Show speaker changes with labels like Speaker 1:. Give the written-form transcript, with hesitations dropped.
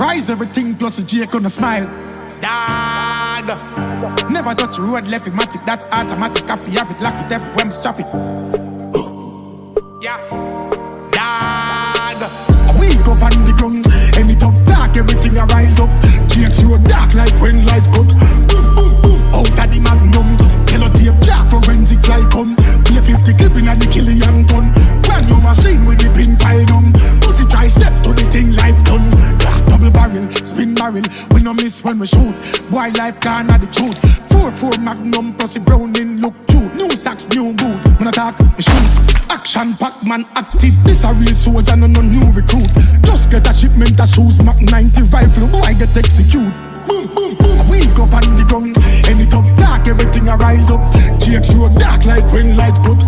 Speaker 1: Rise everything plus a J gonna smile. Dad. Never touch a road left matic, that's automatic. I feel have it, lock it everywhere, strap it. Yeah. Dad. We go from the ground, any tough dark, everything I rise up. GX road dark like when light cut. Out of the magnum, yellow tape jack forensic fly come. Play 50 clipping at the killian gun. Brand new machine with the pin file done. Pussy try step to the thing life done. Double barrel, spin barrel, we no miss when we shoot. Boy life gone at the truth. 4-4 magnum, pussy browning look cute. New socks, new boot, when I talk, me shoot. Action pack man active, this a real soldier, no new recruit. Just get a shipment of shoes, Mac 90 rifle, boy get execute. Boom, boom, boom, we go from the gun. Any tough dark, everything I rise up. GX road dark like when light cut.